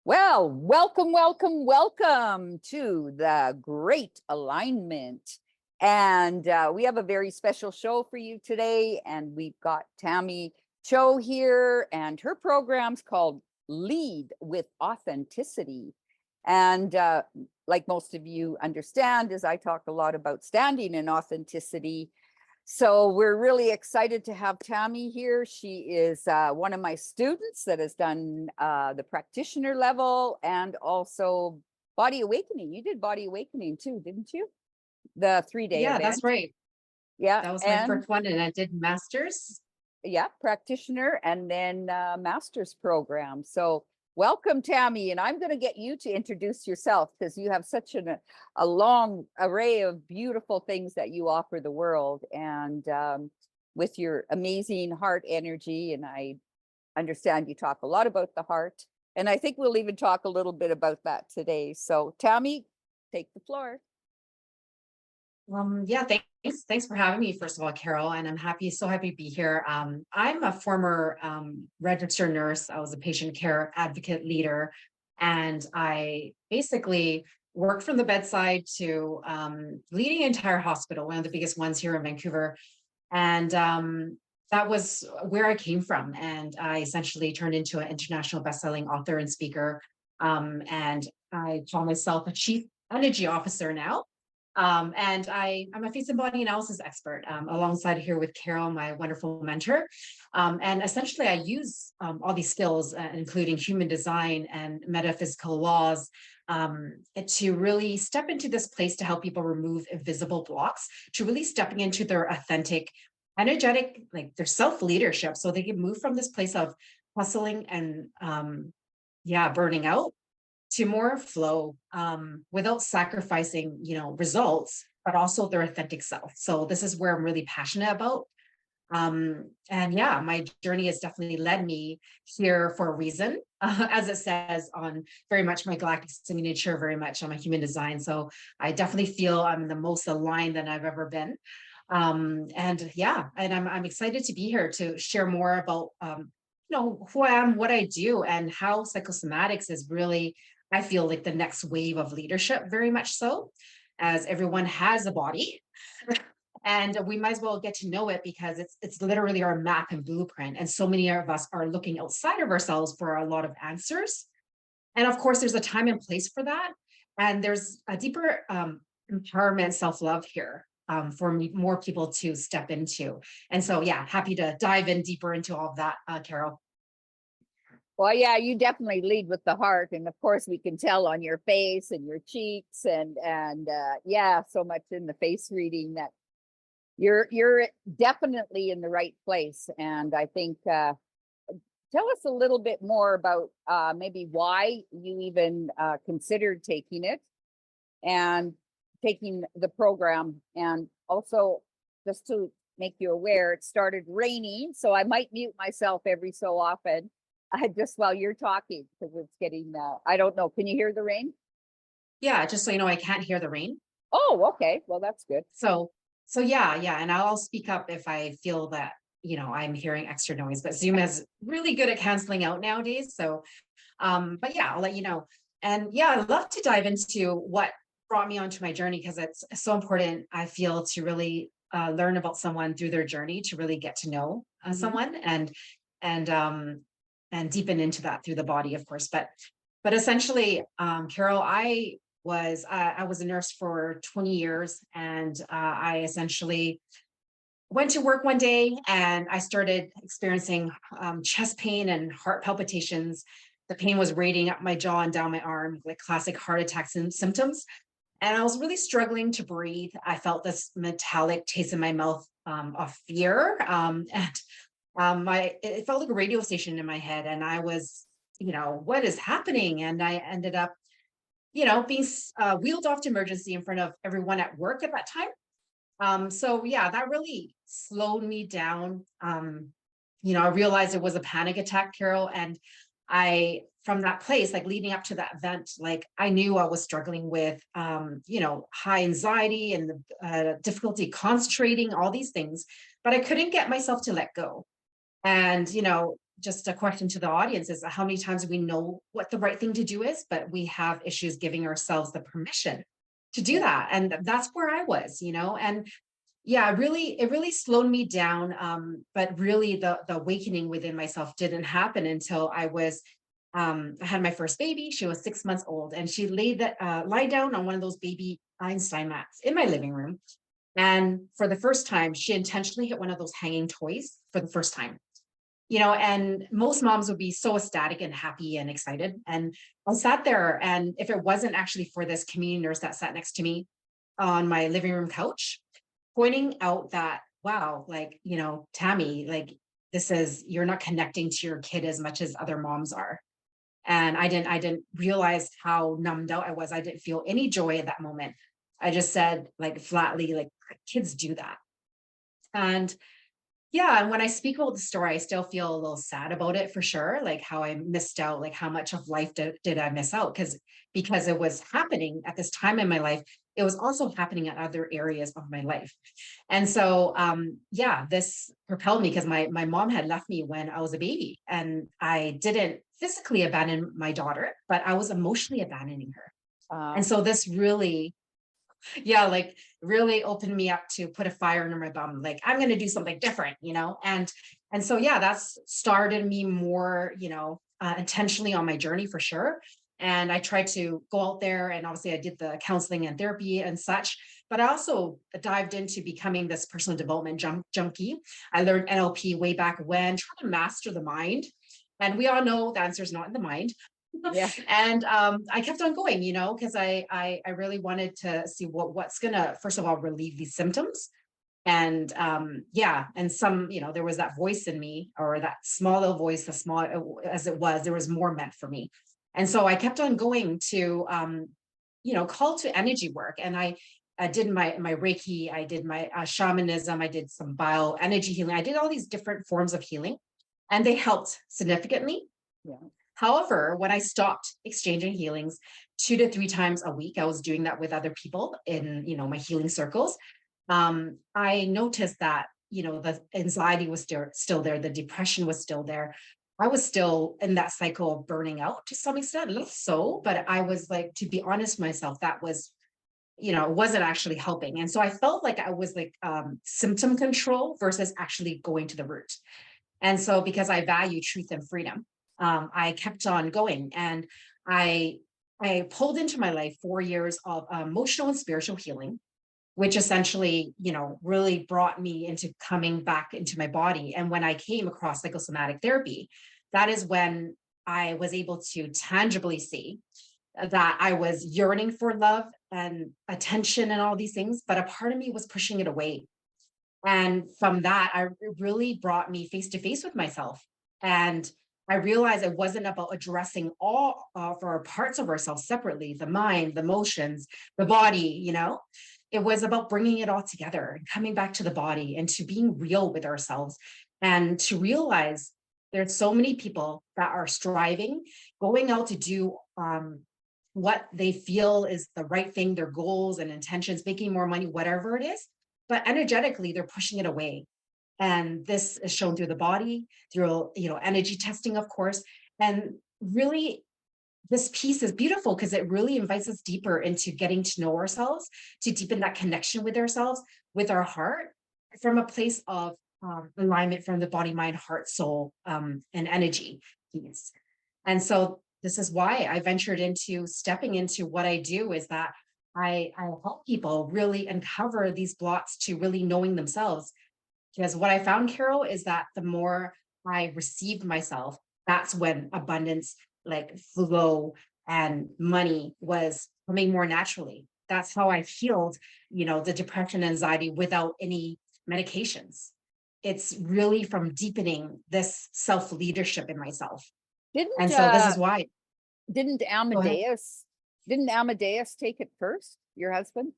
Well, welcome, welcome, welcome to the Great Alignment. And we have a very special show for you today. And we've got Tammy Cho here, and her program's called Lead with Authenticity. And like most of you understand, as I talk a lot about standing in authenticity. So we're really excited to have Tammy here. She is one of my students that has done the practitioner level and also Body Awakening. You did Body Awakening too, didn't you? The 3-day Yeah, event. that's right. Yeah. That was my And first one, and I did masters. yeah, practitioner and then master's program. So welcome, Tammy. And I'm going to get you to introduce yourself because you have such a long array of beautiful things that you offer the world. And with your amazing heart energy, and I understand you talk a lot about the heart. And I think we'll even talk a little bit about that today. So Tammy, take the floor. Yeah, thanks for having me, first of all, Carol. And I'm so happy to be here. I'm a former registered nurse. I was a patient care advocate leader, and I basically worked from the bedside to leading an entire hospital, one of the biggest ones here in Vancouver. And that was where I came from. And I essentially turned into an international best-selling author and speaker. And I call myself a chief energy officer now. And I'm a face and body analysis expert alongside here with Carol, my wonderful mentor. And essentially, I use all these skills, including human design and metaphysical laws, to really step into this place to help people remove invisible blocks, to really stepping into their authentic, energetic, like their self-leadership, so they can move from this place of hustling and burning out to more flow without sacrificing, results, but also their authentic self. So this is where I'm really passionate about. And yeah, my journey has definitely led me here for a reason, as it says on very much my galactic signature, very much on my human design. So I definitely feel I'm the most aligned than I've ever been. And yeah, and I'm excited to be here to share more about who I am, what I do, and how psychosomatics is really, I feel like, the next wave of leadership, very much so, as everyone has a body. And we might as well get to know it because it's literally our map and blueprint. And so many of us are looking outside of ourselves for a lot of answers. And of course, there's a time and place for that. And there's a deeper empowerment, self-love here for more people to step into. And so, yeah, happy to dive in deeper into all of that, Carol. Well, yeah, you definitely lead with the heart, and of course, we can tell on your face and your cheeks, and yeah, so much in the face reading that you're definitely in the right place. And I think tell us a little bit more about maybe why you even considered taking it and taking the program, and also just to make you aware, it started raining, so I might mute myself every so often. Just while you're talking, because it's getting, I don't know. Can you hear the rain? Yeah, just so you know, I can't hear the rain. Oh, okay. Well, that's good. So yeah. And I'll speak up if I feel that, I'm hearing extra noise, but Zoom is really good at canceling out nowadays. So, but yeah, I'll let you know. And yeah, I'd love to dive into what brought me onto my journey, because it's so important, I feel, to really learn about someone through their journey, to really get to know someone and deepen into that through the body, of course. But essentially, Carol, I was a nurse for 20 years, and I essentially went to work one day and I started experiencing chest pain and heart palpitations. The pain was radiating up my jaw and down my arm, like classic heart attack symptoms. And I was really struggling to breathe. I felt this metallic taste in my mouth of fear. It felt like a radio station in my head. And I was, what is happening? And I ended up, being wheeled off to emergency in front of everyone at work at that time. So yeah, that really slowed me down. I realized it was a panic attack, Carol. And from that place, like leading up to that event, like I knew I was struggling with, high anxiety and the difficulty concentrating, all these things, but I couldn't get myself to let go. And, just a question to the audience is how many times we know what the right thing to do is, but we have issues giving ourselves the permission to do Yeah. that. And that's where I was, and yeah, it really slowed me down. But really the awakening within myself didn't happen until I had my first baby. She was 6 months old, and she lie down on one of those baby Einstein mats in my living room. And for the first time, she intentionally hit one of those hanging toys for the first time. And most moms would be so ecstatic and happy and excited. And I sat there, and if it wasn't actually for this community nurse that sat next to me on my living room couch, pointing out that, wow, like, Tammy, like, you're not connecting to your kid as much as other moms are. And I didn't realize how numbed out I was. I didn't feel any joy at that moment. I just said, like, flatly, like, kids do that. And yeah, and when I speak about the story, I still feel a little sad about it for sure, like how I missed out, like how much of life did I miss out? Because it was happening at this time in my life. It was also happening at other areas of my life. And so yeah, this propelled me because my mom had left me when I was a baby, and I didn't physically abandon my daughter, but I was emotionally abandoning her. Uh, And so this really, yeah, like, really opened me up to put a fire under my bum, like, I'm going to do something different, and so yeah, that's started me more, intentionally on my journey for sure. And I tried to go out there, and obviously I did the counseling and therapy and such, but I also dived into becoming this personal development junkie. I learned NLP way back when, trying to master the mind. And we all know the answer is not in the mind. yeah. And I kept on going, because I really wanted to see what's gonna, first of all, relieve these symptoms. And yeah, and there was that voice in me, or that small little voice, as small as it was, there was more meant for me. And so I kept on going to call to energy work. And I did my Reiki, I did my shamanism, I did some bioenergy healing, I did all these different forms of healing, and they helped significantly. Yeah. However, when I stopped exchanging healings 2 to 3 times a week, I was doing that with other people in, my healing circles. I noticed that, the anxiety was still there, the depression was still there. I was still in that cycle of burning out to some extent, less so, but I was like, to be honest with myself, that was, it wasn't actually helping. And so I felt like I was like symptom control versus actually going to the root. And so, because I value truth and freedom, I kept on going, and I I pulled into my life 4 years of emotional and spiritual healing, which essentially, really brought me into coming back into my body. And when I came across psychosomatic therapy, that is when I was able to tangibly see that I was yearning for love and attention and all these things, but a part of me was pushing it away. And from that, it really brought me face to face with myself. And I realized it wasn't about addressing all of our parts of ourselves separately, the mind, the emotions, the body, It was about bringing it all together and coming back to the body and to being real with ourselves, and to realize there's so many people that are striving, going out to do what they feel is the right thing, their goals and intentions, making more money, whatever it is, but energetically they're pushing it away. And this is shown through the body, through energy testing, of course. And really, this piece is beautiful because it really invites us deeper into getting to know ourselves, to deepen that connection with ourselves, with our heart, from a place of alignment from the body, mind, heart, soul, and energy piece. And so this is why I ventured into stepping into what I do, is that I help people really uncover these blocks to really knowing themselves. Because what I found, Carol, is that the more I received myself, that's when abundance, like flow and money, was coming more naturally. That's how I healed, the depression and anxiety without any medications. It's really from deepening this self leadership in myself. Didn't And so this is why. didn't Go ahead. Amadeus take it first? Your husband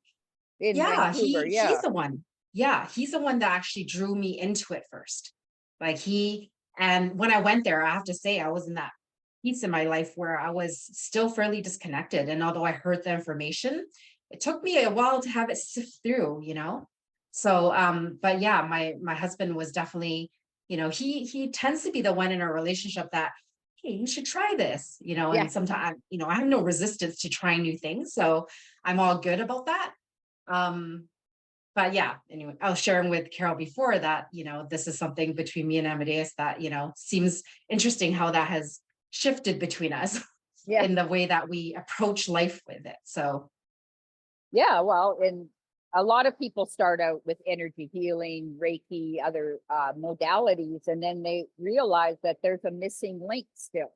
in Yeah, Vancouver? he's Yeah. the one. Yeah, he's the one that actually drew me into it first. Like, and when I went there, I have to say I was in that piece in my life where I was still fairly disconnected. And although I heard the information, it took me a while to have it sift through. So but yeah, my husband was definitely he tends to be the one in our relationship that, hey, you should try this, Yeah. and sometimes, I have no resistance to trying new things. So I'm all good about that. Um, but yeah, anyway, I was sharing with Carol before that, this is something between me and Amadeus that, seems interesting how that has shifted between us Yeah. in the way that we approach life with it. So, Yeah. Well, and a lot of people start out with energy healing, Reiki, other modalities, and then they realize that there's a missing link still.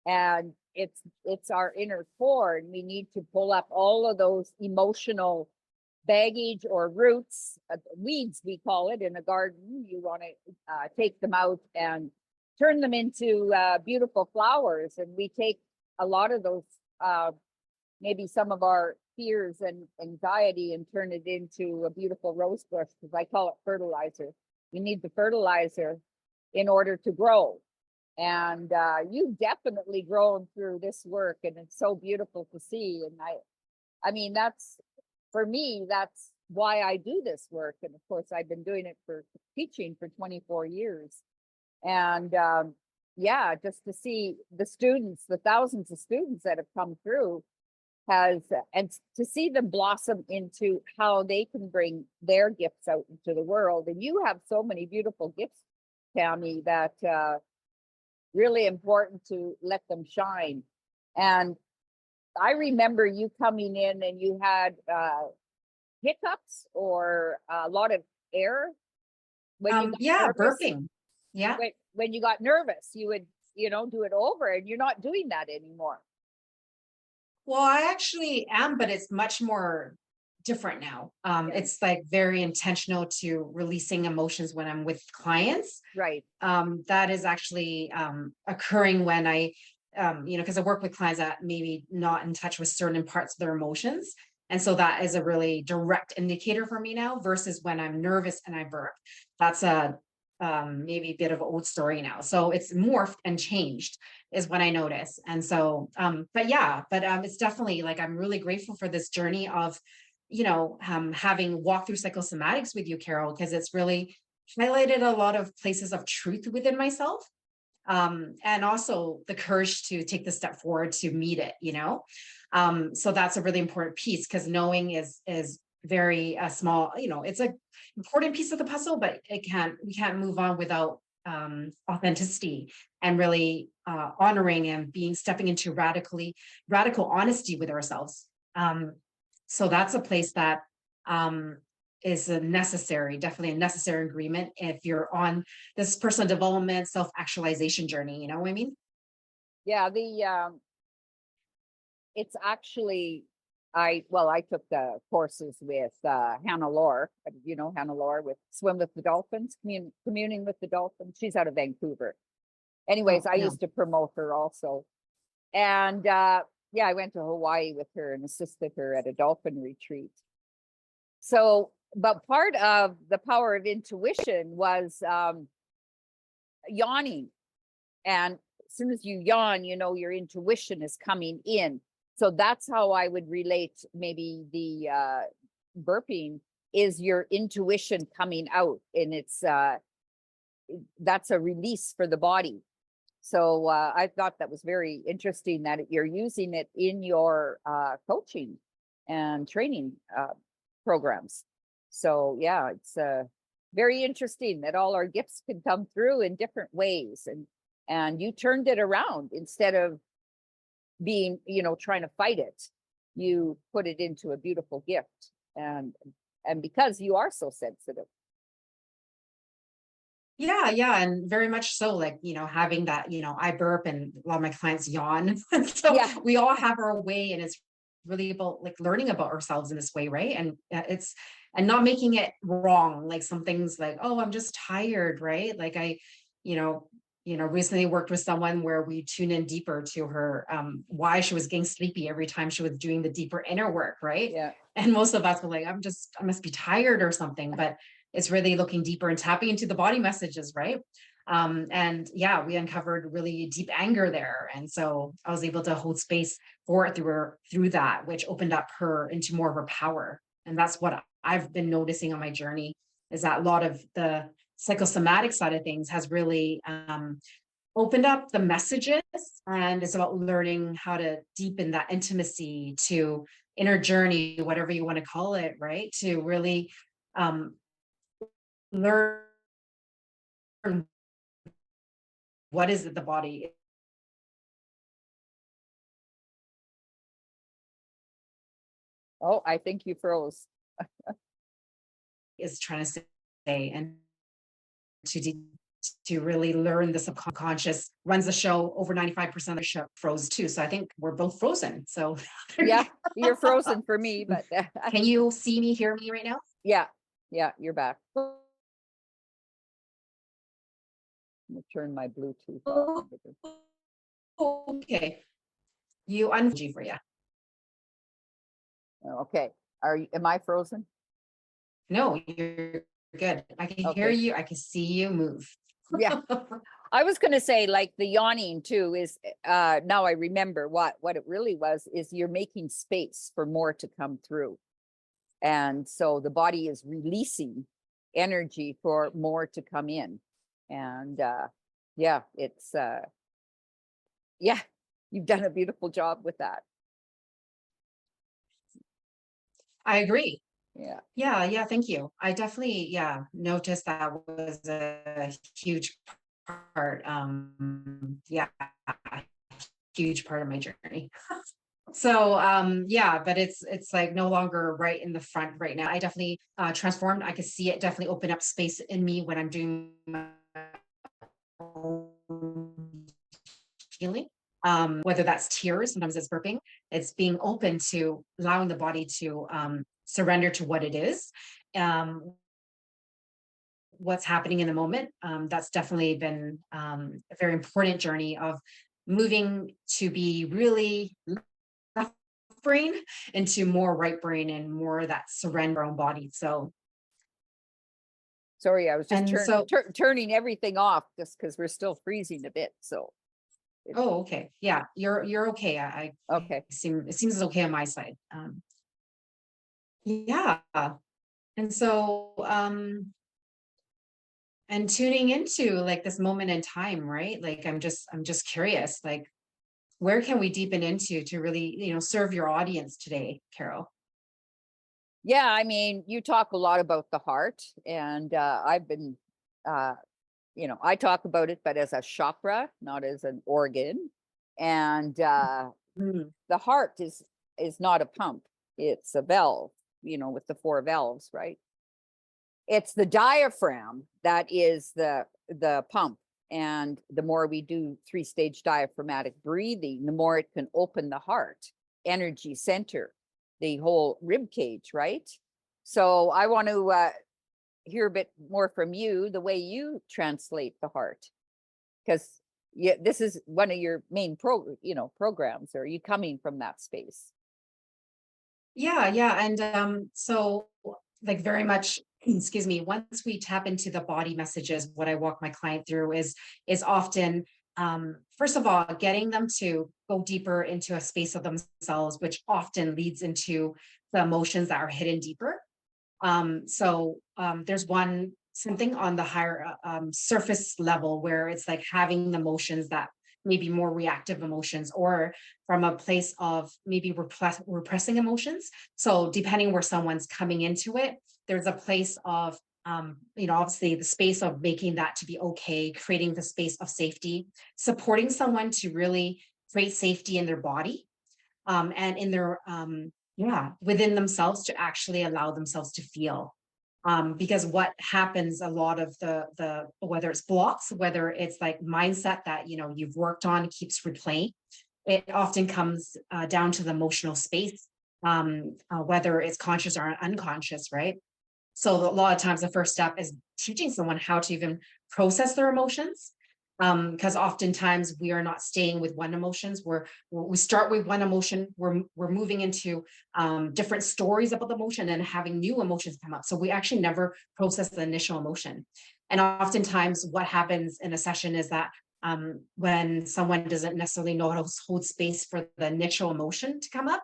And it's our inner core, and we need to pull up all of those emotional baggage or roots, weeds we call it in a garden. You want to take them out and turn them into beautiful flowers. And we take a lot of those, maybe some of our fears and anxiety, and turn it into a beautiful rose bush, because I call it fertilizer. You need the fertilizer in order to grow. And you've definitely grown through this work, and it's so beautiful to see. And I mean, that's, for me, that's why I do this work. And of course, I've been doing it for teaching for 24 years. And yeah, just to see the students, the thousands of students that have come through, has, and to see them blossom into how they can bring their gifts out into the world. And you have so many beautiful gifts, Tammy, that really important to let them shine. And I remember you coming in and you had hiccups or a lot of air when you got yeah, nervous. burping. Yeah. When you got nervous, you would, do it over, and you're not doing that anymore. Well, I actually am, but it's much more different now. Yeah. It's like very intentional to releasing emotions when I'm with clients. Right. That is actually occurring when because I work with clients that maybe not in touch with certain parts of their emotions. And so that is a really direct indicator for me now versus when I'm nervous and I burp. That's a maybe a bit of an old story now. So it's morphed and changed is what I notice. And so, but yeah, it's definitely like, I'm really grateful for this journey of, having walked through psychosomatics with you, Carol, because it's really highlighted a lot of places of truth within myself. And also the courage to take the step forward to meet it, so that's a really important piece, because knowing is very small, it's a important piece of the puzzle, but we can't move on without authenticity and really honoring and stepping into radical honesty with ourselves. So that's a place that is definitely a necessary agreement if you're on this personal development, self-actualization journey, you know what I mean? Yeah. It's actually, I took the courses with Hannah Lore. You know Hannah Lore with Swim with the Dolphins, communing with the dolphins. She's out of Vancouver. Anyways, Oh, I yeah. used to promote her also. And yeah, I went to Hawaii with her and assisted her at a dolphin retreat. So, but part of the power of intuition was yawning. And as soon as you yawn, your intuition is coming in. So that's how I would relate maybe the burping is your intuition coming out, and that's a release for the body. So I thought that was very interesting that you're using it in your coaching and training programs. So yeah, it's very interesting that all our gifts can come through in different ways, and you turned it around. Instead of being, trying to fight it, you put it into a beautiful gift. And because you are so sensitive. Yeah, and very much so, like, having that, I burp and a lot of my clients yawn. So Yeah. we all have our way, and it's really about like learning about ourselves in this way, right? And and not making it wrong. Like some things like, oh, I'm just tired, right? Like you know, recently worked with someone where we tune in deeper to her, why she was getting sleepy every time she was doing the deeper inner work, right? Yeah. And most of us were like, I must be tired or something, but it's really looking deeper and tapping into the body messages, right? And yeah, we uncovered really deep anger there. And so I was able to hold space for it through that, which opened up her into more of her power. And that's what I've been noticing on my journey, is that a lot of the psychosomatic side of things has really opened up the messages, and it's about learning how to deepen that intimacy to inner journey, whatever you want to call it, right? To really um, learn what is it the body Oh, I think you froze. is trying to say, and to to really learn the subconscious runs the show. Over 95% of the show froze too. So I think we're both frozen. So Yeah, you're frozen for me, but can you see me, hear me right now? yeah, yeah, you're back. Let me turn my Bluetooth off. Oh, okay. You unG for you. Okay. Am I frozen? No, you're good. I can hear Okay. you. I can see you move. Yeah. I was going to say, like, the yawning too is now I remember what it really was is you're making space for more to come through. And so the body is releasing energy for more to come in. And yeah, it's yeah, you've done a beautiful job with that. I agree. Yeah. Yeah, thank you. I definitely, noticed that was a huge part. Yeah, huge part of my journey. So yeah, but it's like no longer right in the front right now. I definitely transformed. I could see it definitely open up space in me when I'm doing my own healing. Whether that's tears, sometimes it's burping, it's being open to allowing the body to surrender to what it is, what's happening in the moment. That's definitely been a very important journey of moving to be really left brain into more right brain and more that surrender own body. So, Sorry, I was just and so, turning everything off just because we're still freezing a bit. So oh, okay. Yeah, you're okay. okay. It seems okay on my side. Yeah. And so, and tuning into like this moment in time, right? Like I'm just curious, like where can we deepen into to really, serve your audience today, Carol? Yeah, I mean, you talk a lot about the heart, and I've been, uh, I talk about it, but as a chakra, not as an organ. And Mm. the heart is not a pump; it's a valve. With the four valves, right? It's the diaphragm that is the pump. And the more we do three-stage diaphragmatic breathing, the more it can open the heart energy center, the whole rib cage, right? So I want to hear a bit more from you, the way you translate the heart, because yeah, this is one of your main programs. Are you coming from that space? Yeah. And so like very much, excuse me, once we tap into the body messages, what I walk my client through is often first of all, getting them to go deeper into a space of themselves, which often leads into the emotions that are hidden deeper. There's something on the higher surface level where it's like having the emotions that maybe more reactive emotions, or from a place of maybe repressing emotions. So depending where someone's coming into it, there's a place of obviously the space of making that to be okay, creating the space of safety, supporting someone to really create safety in their body, and in their within themselves, to actually allow themselves to feel. Because what happens a lot of the whether it's blocks, whether it's like mindset that you've worked on keeps replaying, it often comes down to the emotional space, whether it's conscious or unconscious, right? So a lot of times the first step is teaching someone how to even process their emotions. Because oftentimes we are not staying with one emotions. We start with one emotion. We're moving into different stories about the emotion and having new emotions come up. So we actually never process the initial emotion. And oftentimes, what happens in a session is that when someone doesn't necessarily know how to hold space for the initial emotion to come up,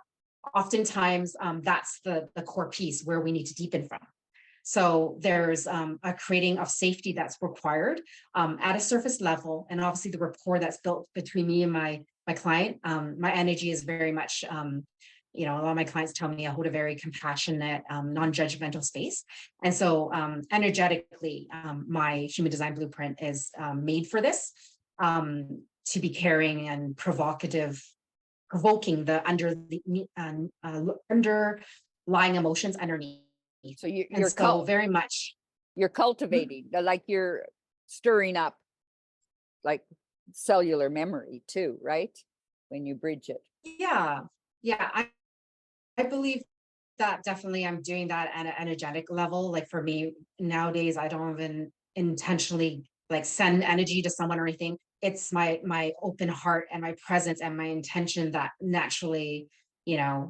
oftentimes that's the core piece where we need to deepen from. So there's a creating of safety that's required at a surface level, and obviously the rapport that's built between me and my client. My energy is very much, a lot of my clients tell me I hold a very compassionate, non-judgmental space. And so energetically, my human design blueprint is made for this, to be caring and provoking the underlying emotions underneath. So you, And so very much. you're cultivating, like you're stirring up like cellular memory too, right? When you bridge it. Yeah. Yeah. I believe that definitely I'm doing that at an energetic level. Like for me nowadays, I don't even intentionally like send energy to someone or anything. It's my open heart and my presence and my intention that naturally,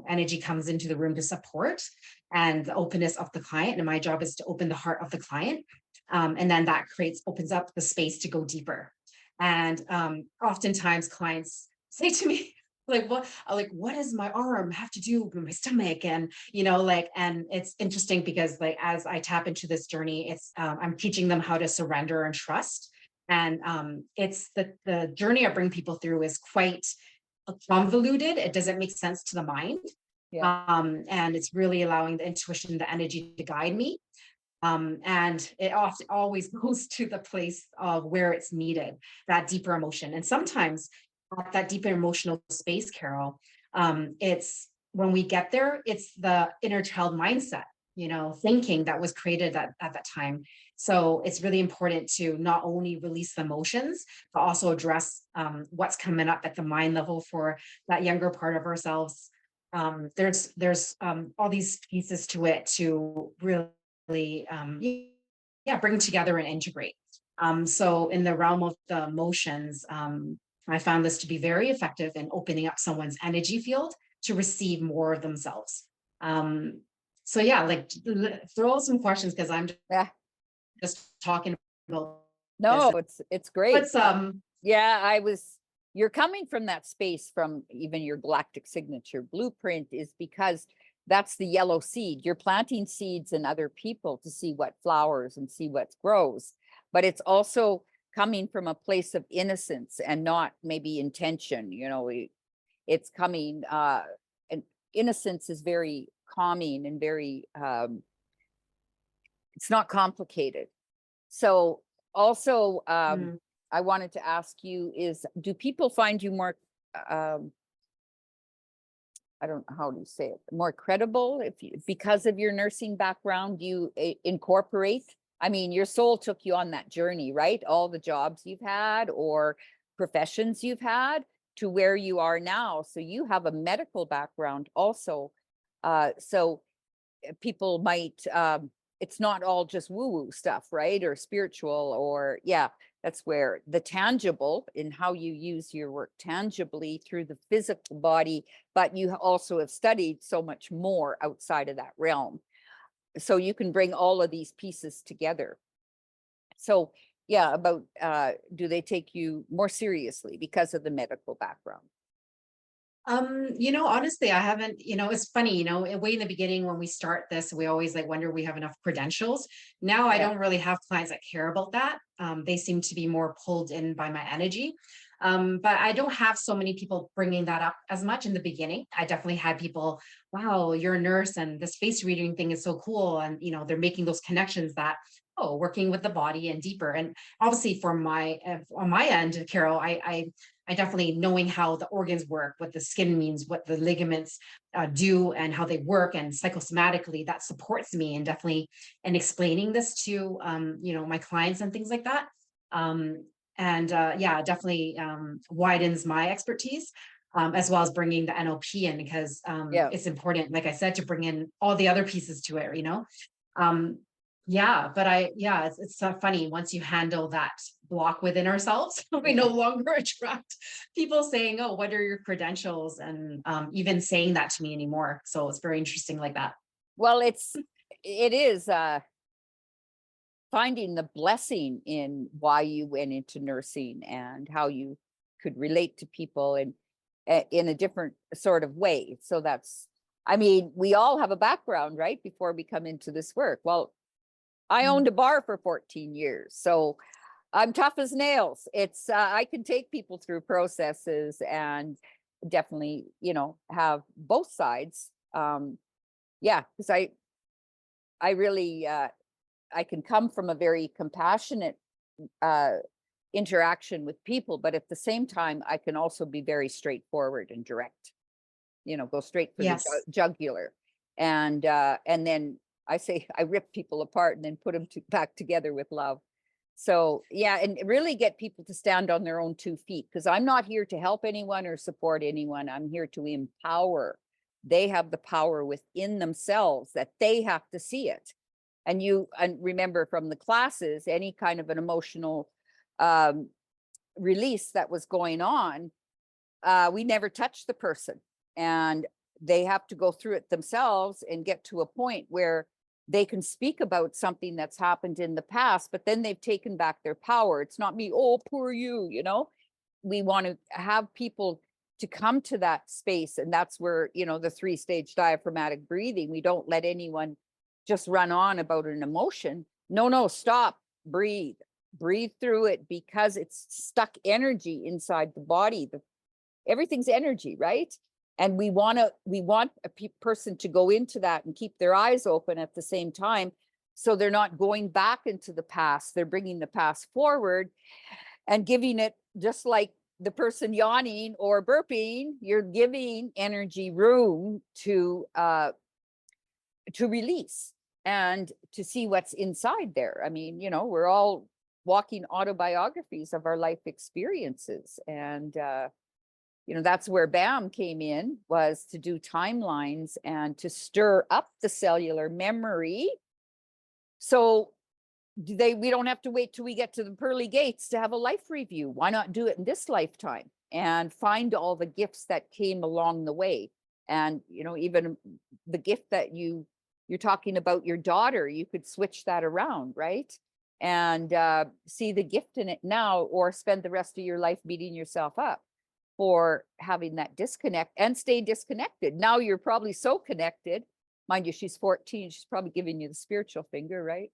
energy comes into the room to support and the openness of the client. And my job is to open the heart of the client. And then that opens up the space to go deeper. And oftentimes clients say to me, what does my arm have to do with my stomach? And and it's interesting because like as I tap into this journey, it's I'm teaching them how to surrender and trust. And it's the journey I bring people through is quite convoluted. It doesn't make sense to the mind. Yeah. And it's really allowing the intuition, the energy to guide me. And it often always goes to the place of where it's needed, that deeper emotion. And sometimes at that deeper emotional space, Carol, it's when we get there, it's the inner child mindset, thinking that was created at that time. So it's really important to not only release the emotions, but also address what's coming up at the mind level for that younger part of ourselves. There's all these pieces to it to really bring together and integrate. So in the realm of the emotions, I found this to be very effective in opening up someone's energy field to receive more of themselves. So yeah, like throw out some questions because I'm Yeah. just talking about No, this. it's great. What's Yeah, you're coming from that space from even your galactic signature blueprint is because that's the yellow seed. You're planting seeds in other people to see what flowers and see what grows. But it's also coming from a place of innocence and not maybe intention. It's coming, and innocence is very calming and very, it's not complicated. So also, mm, I wanted to ask you is, do people find you more, um, I don't know how do you say it, more credible because of your nursing background, you incorporate? I mean, your soul took you on that journey, right? All the jobs you've had or professions you've had to where you are now. So you have a medical background also. So people might, it's not all just woo-woo stuff, right? Or spiritual, or yeah, that's where the tangible in how you use your work tangibly through the physical body, but you also have studied so much more outside of that realm. So you can bring all of these pieces together. So yeah, about do they take you more seriously because of the medical background? honestly, I haven't, it's funny, way in the beginning when we start this, we always like wonder we have enough credentials. Now I Yeah. don't really have clients that care about that. They seem to be more pulled in by my energy. But I don't have so many people bringing that up as much in the beginning. I definitely had people, wow, you're a nurse and this face reading thing is so cool. And, they're making those connections that, oh, working with the body and deeper. And obviously for on my end, Carol, I definitely knowing how the organs work, what the skin means, what the ligaments do, and how they work, and psychosomatically that supports me, and definitely and explaining this to my clients and things like that. And yeah, definitely widens my expertise. As well as bringing the NLP in because Yeah. it's important, like I said, to bring in all the other pieces to it, Um, yeah, but it's so funny once you handle that block within ourselves, we no Yeah. longer attract people saying, "Oh, what are your credentials?" and even saying that to me anymore. So it's very interesting like that. Well, it is finding the blessing in why you went into nursing and how you could relate to people and in a different sort of way. So that's, I mean, we all have a background, right? Before we come into this work. Well, I Mm. owned a bar for 14 years. So I'm tough as nails. It's I can take people through processes and definitely, have both sides. Yeah, because I really I can come from a very compassionate uh interaction with people, but at the same time I can also be very straightforward and direct. Go straight for the Yes. jugular. And then I say I rip people apart and then put them back together with love. So yeah, and really get people to stand on their own 2 feet, because I'm not here to help anyone or support anyone. I'm here to empower. They have the power within themselves that they have to see it. And remember from the classes, any kind of an emotional um, release that was going on, we never touch the person, and they have to go through it themselves and get to a point where they can speak about something that's happened in the past, but then they've taken back their power. It's not me, oh, poor you. We want to have people to come to that space, and that's where, the 3-stage diaphragmatic breathing. We don't let anyone just run on about an emotion. No, stop, breathe through it, because it's stuck energy inside the body. Everything's energy, right? And we want a person to go into that and keep their eyes open at the same time, so they're not going back into the past. They're bringing the past forward and giving it, just like the person yawning or burping, you're giving energy room to release and to see what's inside there. I mean, we're all walking autobiographies of our life experiences, and that's where BAM came in, was to do timelines and to stir up the cellular memory. So we don't have to wait till we get to the pearly gates to have a life review. Why not do it in this lifetime and find all the gifts that came along the way? And even the gift that you're talking about, your daughter, you could switch that around, right? And see the gift in it now, or spend the rest of your life beating yourself up for having that disconnect and stay disconnected. Now you're probably so connected. Mind you, she's 14. She's probably giving you the spiritual finger, right?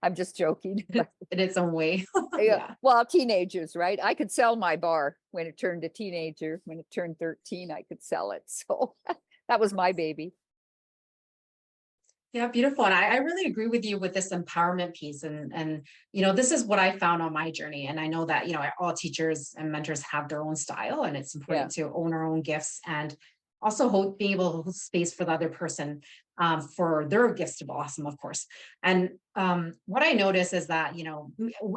I'm just joking. But In its own way. yeah, Yeah. well, teenagers, right? I could sell my bar when it turned a teenager. When it turned 13, I could sell it. So that was my baby. Yeah, beautiful. And I really agree with you with this empowerment piece. And this is what I found on my journey. And I know that, all teachers and mentors have their own style, and it's Yeah. important to own our own gifts, and also being able to hold space for the other person, for their gifts to blossom, of course. And what I notice is that,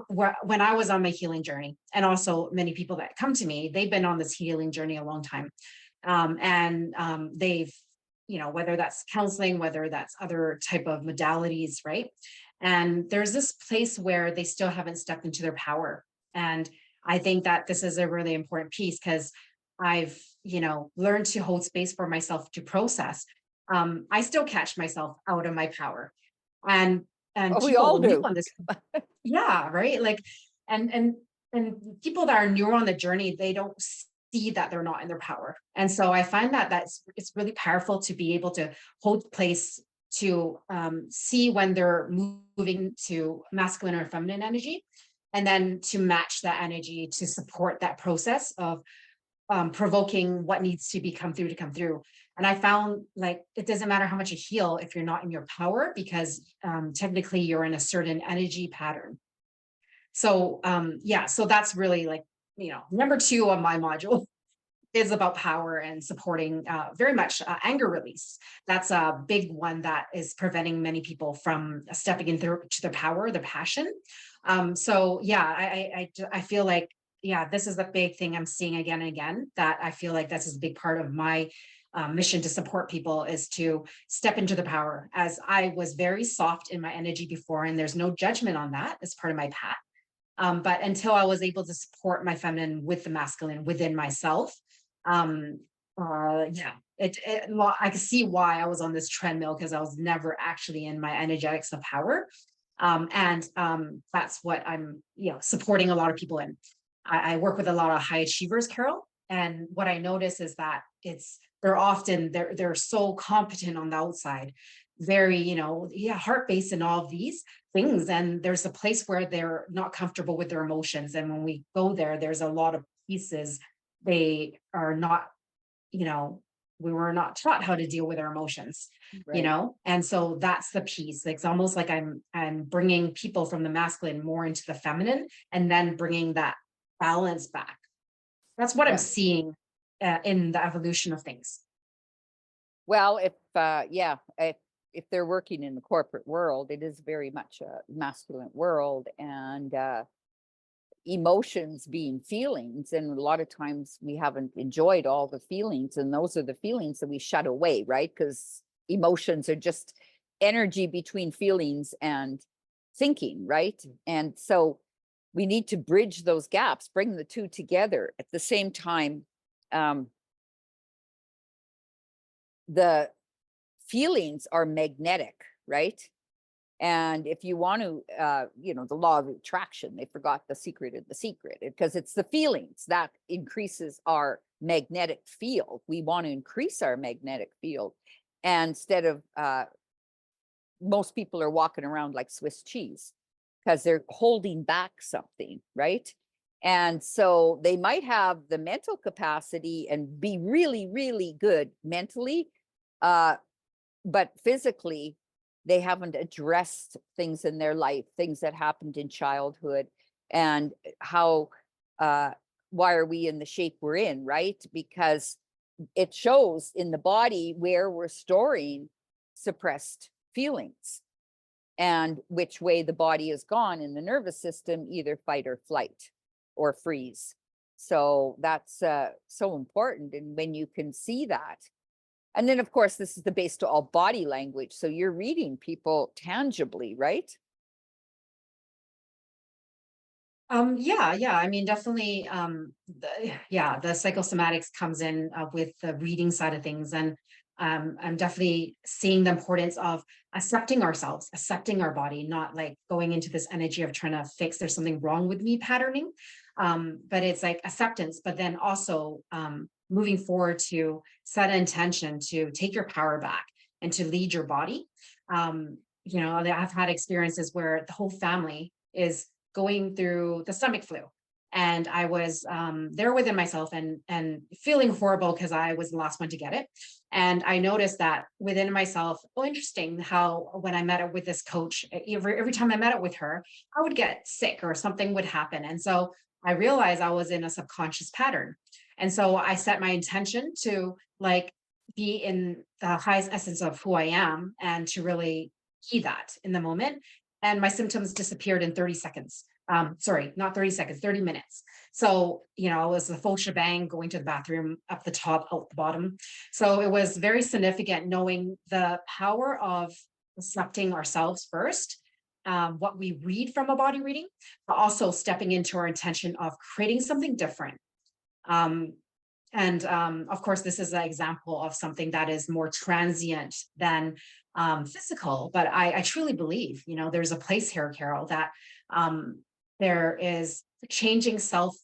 when I was on my healing journey, and also many people that come to me, they've been on this healing journey a long time. And they've, whether that's counseling, whether that's other type of modalities, right? And there's this place where they still haven't stepped into their power. And I think that this is a really important piece, because I've, learned to hold space for myself to process. I still catch myself out of my power. And Oh, we all people new do. on this, yeah, right. Like, and people that are newer on the journey, they don't see that they're not in their power. And so I find that it's really powerful to be able to hold place, to see when they're moving to masculine or feminine energy, and then to match that energy to support that process of provoking what needs to be come through to come through. And I found, like, it doesn't matter how much you heal if you're not in your power, because technically you're in a certain energy pattern. So yeah, so that's really, like, number 2 on my module is about power and supporting, very much, anger release. That's a big one that is preventing many people from stepping into their power, their passion. So yeah, I feel like, yeah, this is the big thing I'm seeing again and again, that I feel like this is a big part of my mission to support people, is to step into the power, as I was very soft in my energy before, and there's no judgment on that as part of my path. But until I was able to support my feminine with the masculine within myself, um, yeah, well, I can see why I was on this treadmill, because I was never actually in my energetics of power. And that's what I'm, supporting a lot of people in. I work with a lot of high achievers, Carol. And what I notice is that they're so competent on the outside, very, yeah, heart based and all of these things. And there's a place where they're not comfortable with their emotions. And when we go there, there's a lot of pieces they are not, you know, we were not taught how to deal with our emotions, Right. and so that's the piece. It's almost like I'm bringing people from the masculine more into the feminine, and then bringing that balance back. That's what I'm Yeah. seeing in the evolution of things. Well, yeah, if they're working in the corporate world, it is very much a masculine world, and emotions being feelings. And a lot of times we haven't enjoyed all the feelings, and those are the feelings that we shut away, right? Because emotions are just energy between feelings and thinking, right? And so we need to bridge those gaps, bring the two together at the same time. Um, the feelings are magnetic, right? And if you want to, the law of attraction, they forgot the secret of the secret, because it's the feelings that increases our magnetic field. We want to increase our magnetic field. And instead of, most people are walking around like Swiss cheese because they're holding back something, right? And so they might have the mental capacity and be really, really good mentally, uh, but physically, they haven't addressed things in their life, things that happened in childhood, and how, uh, why are we in the shape we're in, right? Because it shows in the body where we're storing suppressed feelings and which way the body is gone in the nervous system, either fight or flight or freeze. So that's so important. And when you can see that, and then, of course, this is the base to all body language. So you're reading people tangibly, right? Yeah, yeah. I mean, definitely, yeah, the psychosomatics comes in with the reading side of things. And I'm definitely seeing the importance of accepting ourselves, accepting our body, not like going into this energy of trying to fix there's something wrong with me patterning. But it's like acceptance, but then also moving forward to set an intention to take your power back and to lead your body. I've had experiences where the whole family is going through the stomach flu. And I was there within myself and feeling horrible because I was the last one to get it. And I noticed that within myself, oh, interesting how when I met up with this coach, every time I met up with her, I would get sick or something would happen. And so I realized I was in a subconscious pattern. And so I set my intention to like be in the highest essence of who I am and to really be that in the moment. And my symptoms disappeared in 30 seconds. Sorry, not 30 seconds, 30 minutes. So, it was the full shebang, going to the bathroom, up the top, out the bottom. So it was very significant knowing the power of accepting ourselves first, what we read from a body reading, but also stepping into our intention of creating something different. Um, and of course, this is an example of something that is more transient than physical. But I truly believe, there's a place here, Carol, that there is changing self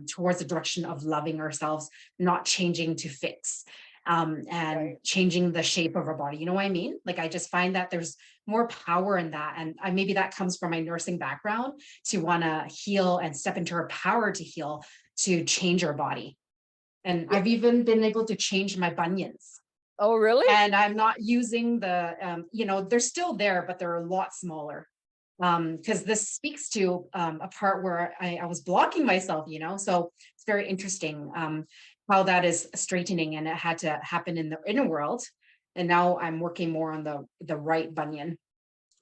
towards the direction of loving ourselves, not changing to fix. And Right. changing the shape of our body. You know what I mean? Like, I just find that there's more power in that. And maybe that comes from my nursing background to want to heal and step into our power to heal, to change our body. And Yeah. I've even been able to change my bunions. Oh, really? And I'm not using they're still there, but they're a lot smaller. Because this speaks to a part where I was blocking myself, so it's very interesting how that is straightening, and it had to happen in the inner world. And now I'm working more on the right bunion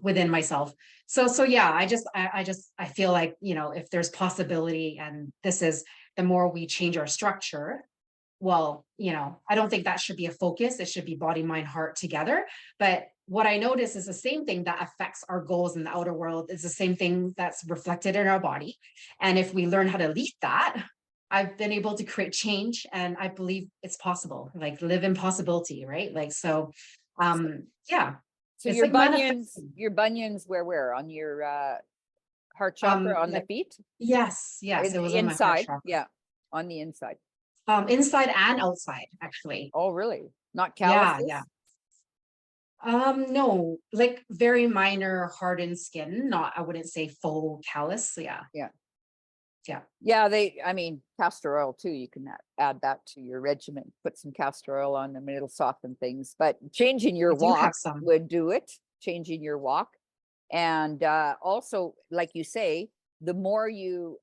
within myself. So yeah, I feel like, if there's possibility, and this is the more we change our structure, well, I don't think that should be a focus. It should be body, mind, heart together. But what I notice is the same thing that affects our goals in the outer world is the same thing that's reflected in our body. And if we learn how to lead that, I've been able to create change, and I believe it's possible, like live in possibility, right? Like, so, So, yeah, so it's your like bunions, manifesting. where on your heart chakra, on the Like, feet, yes, or yes, in it was the on my heart inside? chakra. Yeah, on the inside. Inside and outside, actually. Oh, really? Not Yeah, yeah. calluses? No, like very minor hardened skin, not, I wouldn't say full callus. Yeah. Yeah. Yeah. Yeah, I mean, castor oil too. You can add that to your regimen. Put some castor oil on them and it'll soften things. But changing your I do have walk some. would do it. Changing your walk. And also, like you say, the more you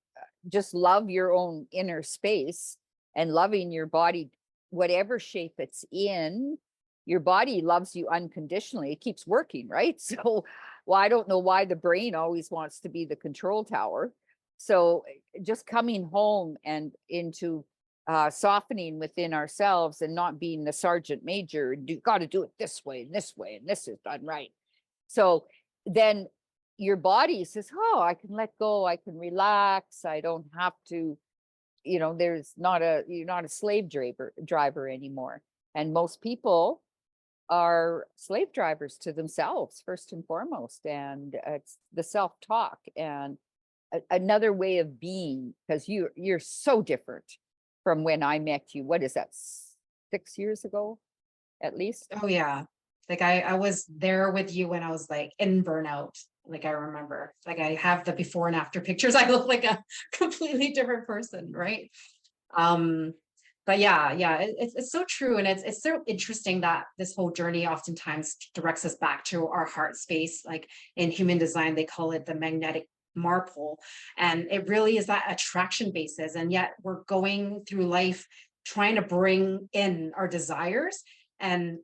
just love your own inner space and loving your body, whatever shape it's in, your body loves you unconditionally. It keeps working, right? So, well, I don't know why the brain always wants to be the control tower. So, just coming home and into softening within ourselves and not being the sergeant major, you got to do it this way and this way, and this is done right. So then your body says, oh, I can let go, I can relax, I don't have to, you're not a slave driver anymore. And most people are slave drivers to themselves first and foremost. And it's the self-talk and another way of being, because you're so different from when I met you. What is that, 6 years ago at least? Oh yeah. Like I was there with you when I was like in burnout. Like I remember, like I have the before and after pictures. I look like a completely different person, right? Um, but yeah, it's so true. And it's so interesting that this whole journey oftentimes directs us back to our heart space. Like in human design, they call it the magnetic marpole. And it really is that attraction basis. And yet we're going through life trying to bring in our desires. And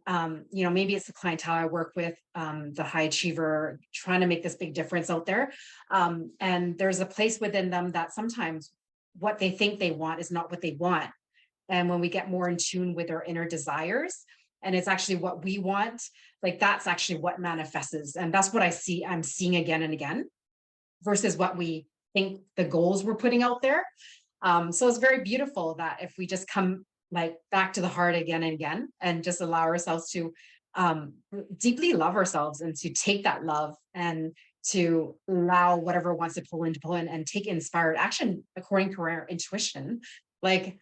maybe it's the clientele I work with, the high achiever, trying to make this big difference out there. And there's a place within them that sometimes what they think they want is not what they want. And when we get more in tune with our inner desires, and it's actually what we want, like that's actually what manifests. And that's what I'm seeing again and again versus what we think the goals we're putting out there. So it's very beautiful that if we just come like back to the heart again and again and just allow ourselves to deeply love ourselves and to take that love and to allow whatever wants to pull in and take inspired action according to our intuition. Like,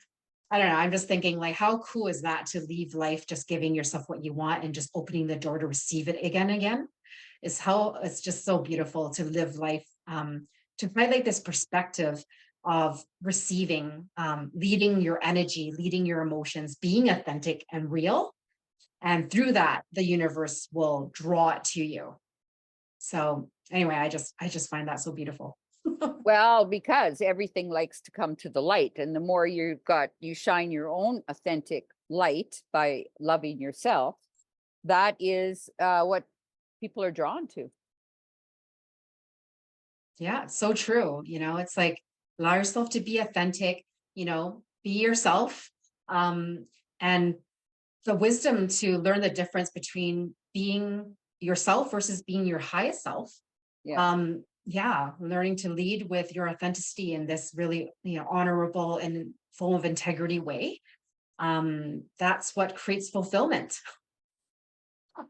I don't know, I'm just thinking like, how cool is that to leave life just giving yourself what you want and just opening the door to receive it again and again? Is how it's just so beautiful to live life, to highlight this perspective of receiving, leading your energy, leading your emotions, being authentic and real. And through that, the universe will draw it to you. So anyway, I just find that so beautiful. Well, because everything likes to come to the light. And the more you shine your own authentic light by loving yourself, that is what people are drawn to. Yeah, it's so true. It's like allow yourself to be authentic, be yourself. And the wisdom to learn the difference between being yourself versus being your highest self. Yeah. Yeah, learning to lead with your authenticity in this really, honorable and full of integrity way. That's what creates fulfillment.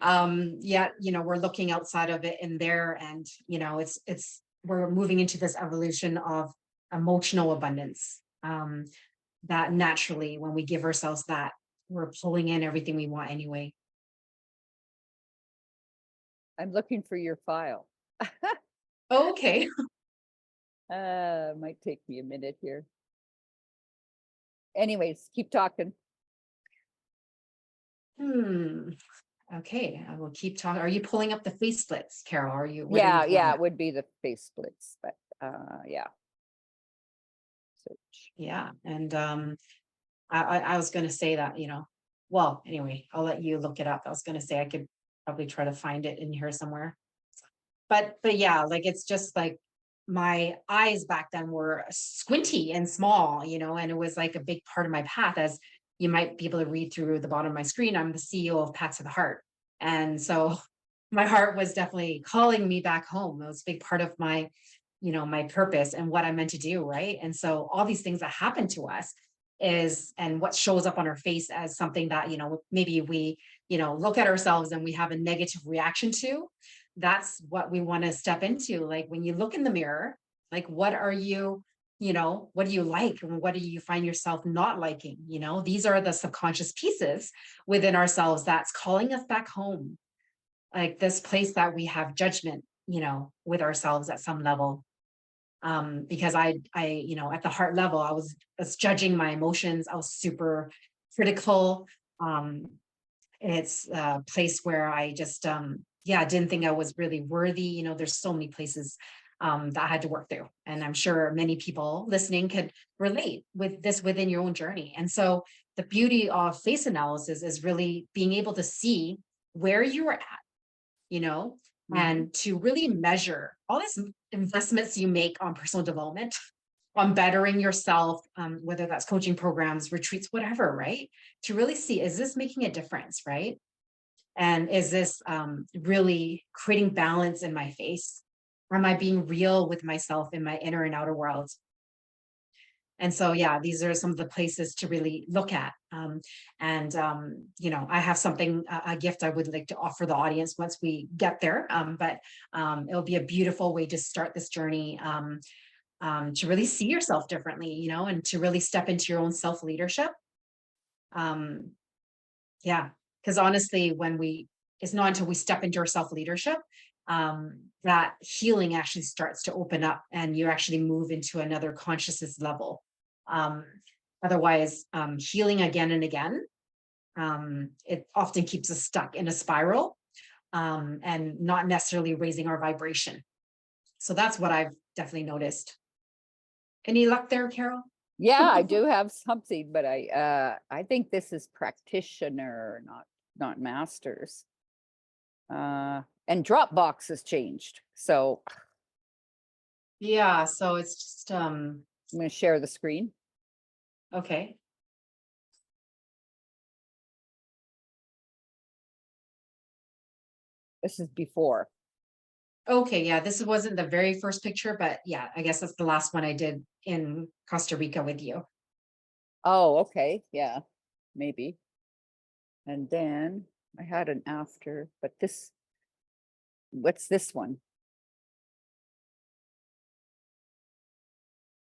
Yet, we're looking outside of it in there, and we're moving into this evolution of emotional abundance. That naturally, when we give ourselves that, we're pulling in everything we want anyway. I'm looking for your file. Okay. Might take me a minute here. Anyways, keep talking. Hmm. Okay, I will keep talking. Are you pulling up the face splits, Carol? What are you Yeah, pulling yeah, it up? would be the face splits, but yeah. Search. Yeah. And I was gonna say that, well, anyway, I'll let you look it up. I was gonna say I could probably try to find it in here somewhere. But yeah, like it's just like my eyes back then were squinty and small, and it was like a big part of my path. As you might be able to read through the bottom of my screen, I'm the CEO of Paths of the Heart. And so my heart was definitely calling me back home. It was a big part of my, my purpose and what I meant to do. Right. And so all these things that happen to us and what shows up on our face as something that, maybe we, look at ourselves and we have a negative reaction to. That's what we want to step into. Like when you look in the mirror, like what do you like and what do you find yourself not liking? These are the subconscious pieces within ourselves that's calling us back home. like this place that we have judgment, with ourselves at some level. Because at the heart level, I was judging my emotions. I was super critical. Um, it's a place where I just, yeah, didn't think I was really worthy. There's so many places that I had to work through. And I'm sure many people listening could relate with this within your own journey. And so the beauty of face analysis is really being able to see where you are at, you know, Mhm. and to really measure all these investments you make on personal development, on bettering yourself, whether that's coaching programs, retreats, whatever, right? To really see, is this making a difference, right? And is this really creating balance in my face? Or am I being real with myself in my inner and outer worlds? And so, yeah, these are some of the places to really look at. I have something, a gift I would like to offer the audience once we get there. But it'll be a beautiful way to start this journey, to really see yourself differently, and to really step into your own self leadership. Um, yeah, because honestly, it's not until we step into our self leadership that healing actually starts to open up and you actually move into another consciousness level. Um, Otherwise, healing again and again, it often keeps us stuck in a spiral, and not necessarily raising our vibration. So that's what I've definitely noticed. Any luck there, Carol? Yeah, I do have something, but I think this is practitioner, not masters. And Dropbox has changed. So Yeah, so it's just I'm going to share the screen. okay. This is before. Okay, yeah, this wasn't the very first picture, but yeah, I guess that's the last one I did in Costa Rica with you. Oh, okay. Yeah, maybe. And then I had an after, but what's this one?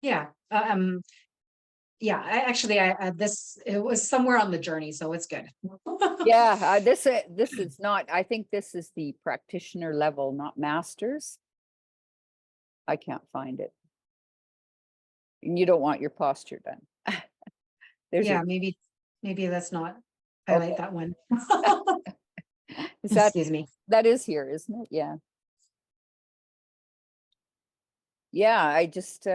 Yeah. Yeah, it was somewhere on the journey, so it's good. Yeah, this is not, I think this is the practitioner level, not masters. I can't find it. And you don't want your posture done. There's Yeah, your, maybe let's not highlight okay. that one. Is Excuse me. that is here, isn't it? Yeah. Yeah, I just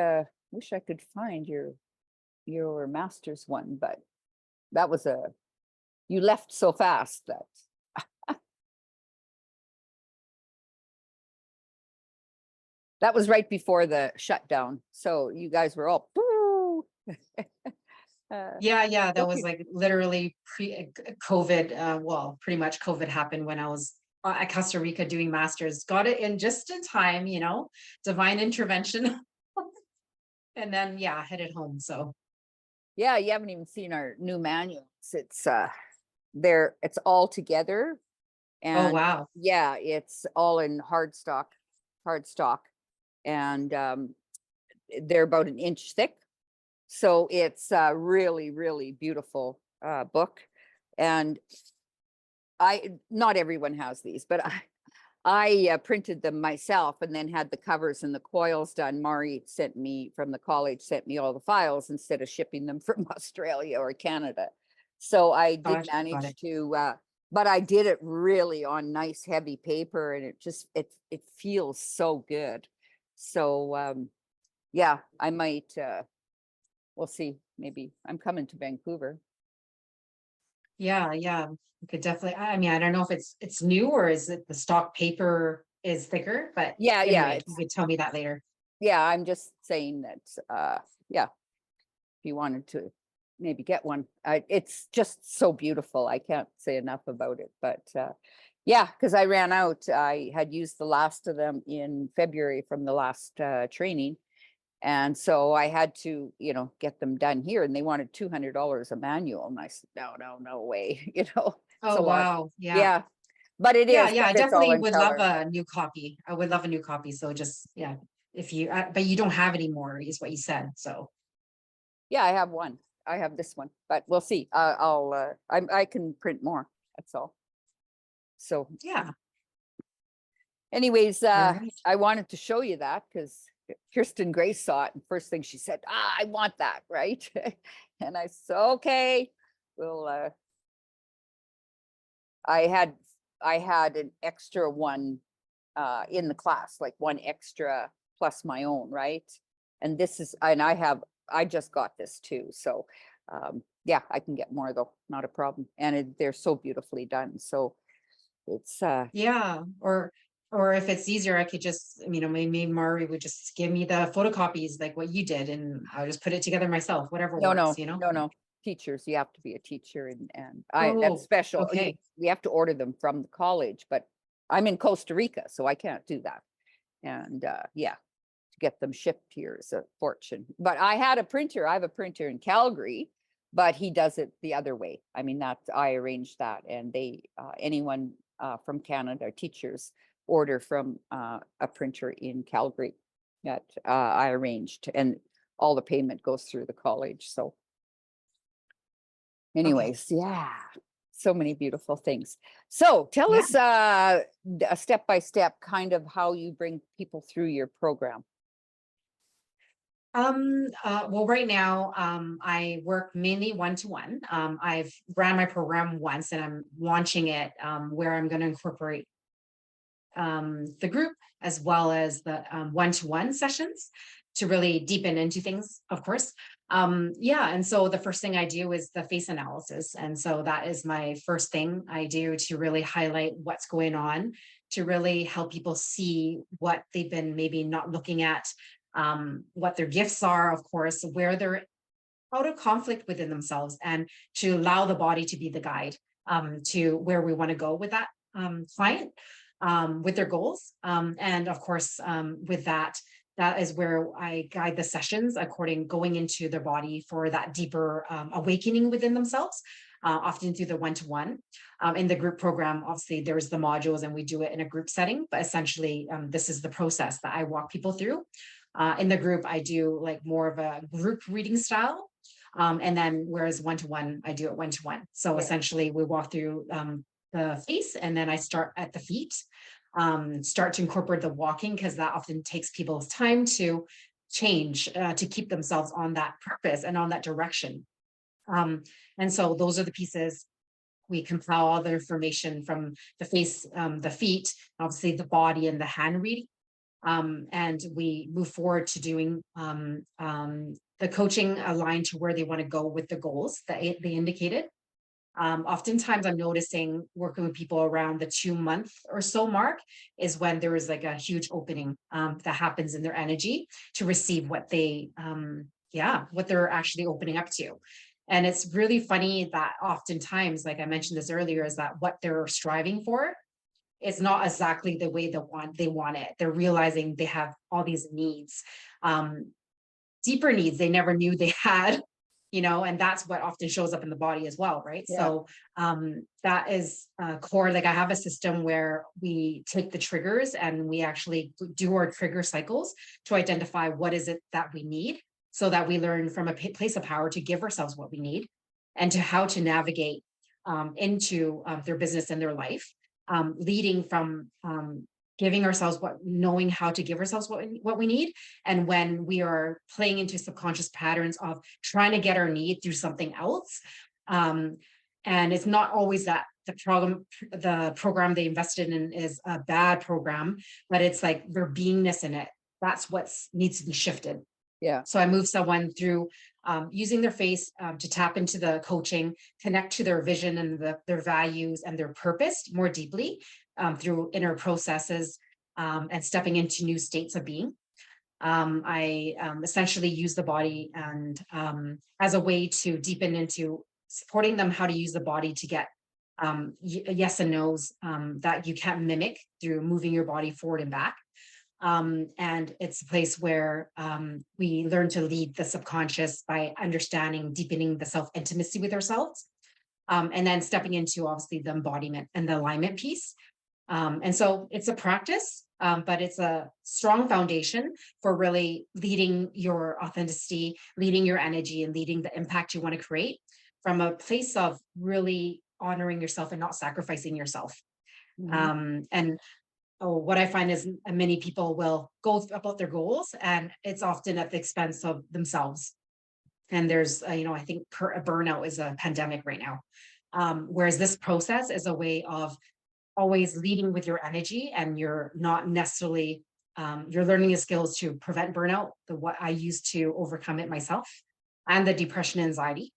wish I could find your master's one, but that was you left so fast that that was right before the shutdown. So you guys were all boo. Yeah, that was Okay. like literally COVID. Well, pretty much COVID happened when I was at Costa Rica doing masters. Got it in just in time, divine intervention. And then yeah, headed home. So Yeah, you haven't even seen our new manuals. It's there, it's all together. oh And wow. yeah, it's all in hard stock. And they're about an inch thick. So it's a really, really beautiful book. And not everyone has these, but I printed them myself and then had the covers and the coils done. Mari sent me from the college, sent me all the files instead of shipping them from Australia or Canada. So I did Got manage it. to, but I did it really on nice heavy paper, and it feels so good. So yeah, I might. We'll see. Maybe I'm coming to Vancouver. Yeah, we could definitely. I mean, I don't know if it's new or is it the stock paper is thicker, but Yeah, yeah, anyway, you could tell me that later. yeah. I'm just saying that. Yeah, if you wanted to maybe get one. It's just so beautiful. I can't say enough about it. But yeah, because I ran out. I had used the last of them in February from the last training. And so I had to, get them done here. And they wanted $200 a manual. And I said, no way. It's a Oh lot. wow, yeah, Yeah, but it is, yeah. but I it's all definitely in would love color. a new copy. I would love a new copy. So just yeah, if you, but you don't have any more, is what you said. So Yeah, I have one. I have this one, but we'll see. I can print more. That's all. So yeah, Anyways, All right. I wanted to show you that because Kirsten Grace saw it, and first thing she said, I want that, right? And I said, okay, well, I had an extra one in the class, like one extra plus my own, right? And this is, and I just got this too. So yeah, I can get more though, not a problem. And they're so beautifully done. So it's Yeah. Or if it's easier, I could just, maybe Mari would just give me the photocopies like what you did, and I'll just put it together myself, whatever works, no teachers. You have to be a teacher, and that's Oh, special. okay. We have to order them from the college, but I'm in Costa Rica, so I can't do that. And yeah, to get them shipped here is a fortune. But I have a printer in Calgary, but he does it the other way. I mean, I arranged that, and they anyone from Canada, teachers, order from a printer in Calgary that I arranged, and all the payment goes through the college. So Okay. anyways, yeah, so many beautiful things. So tell Yeah. us a step by step kind of how you bring people through your program. Well, right now, I work mainly one-to-one. I've ran my program once and I'm launching it, where I'm going to incorporate the group as well as the one-to-one sessions to really deepen into things, of course. Yeah, and so the first thing I do is the face analysis. And so that is my first thing I do to really highlight what's going on, to really help people see what they've been maybe not looking at, what their gifts are, of course, where they're out of conflict within themselves, and to allow the body to be the guide to where we want to go with that client, with their goals. And of course, with that, that is where I guide the sessions according going into their body for that deeper awakening within themselves, often through the one-to-one. In the group program, obviously there's the modules and we do it in a group setting, but essentially this is the process that I walk people through. In the group, I do like more of a group reading style. And then whereas one-to-one, I do it one-to-one. So Yeah. essentially we walk through the face, and then I start at the feet, start to incorporate the walking, because that often takes people's time to change, to keep themselves on that purpose and on that direction. And so those are the pieces. We compile all the information from the face, the feet, obviously the body, and the hand reading. And we move forward to doing the coaching aligned to where they want to go with the goals that they indicated. Oftentimes I'm noticing working with people around the 2 month or so mark is when there is like a huge opening that happens in their energy to receive what what they're actually opening up to. And it's really funny that oftentimes, like I mentioned this earlier, is that what they're striving for, it's not exactly the way they want it. They're realizing they have all these needs, deeper needs they never knew they had, and that's what often shows up in the body as well, right? Yeah. So that is core. Like I have a system where we take the triggers and we actually do our trigger cycles to identify what is it that we need, so that we learn from a place of power to give ourselves what we need, and to how to navigate into their business and their life, leading from giving ourselves knowing how to give ourselves what we need. And when we are playing into subconscious patterns of trying to get our need through something else, and it's not always that the program they invested in is a bad program, but it's like their beingness in it. That's what needs to be shifted. Yeah. So I move someone through using their face to tap into the coaching, connect to their vision and their values and their purpose more deeply, through inner processes, and stepping into new states of being. I essentially use the body and as a way to deepen into supporting them how to use the body to get yes and no's that you can't mimic through moving your body forward and back. And it's a place where we learn to lead the subconscious by understanding, deepening the self-intimacy with ourselves, and then stepping into obviously the embodiment and the alignment piece. And so it's a practice, but it's a strong foundation for really leading your authenticity, leading your energy, and leading the impact you want to create from a place of really honoring yourself and not sacrificing yourself. And what I find is many people will go about their goals, and it's often at the expense of themselves. And there's, I think burnout is a pandemic right now. Whereas this process is a way of always leading with your energy, and you're not necessarily, you're learning the skills to prevent burnout, the what I used to overcome it myself, and the depression and anxiety.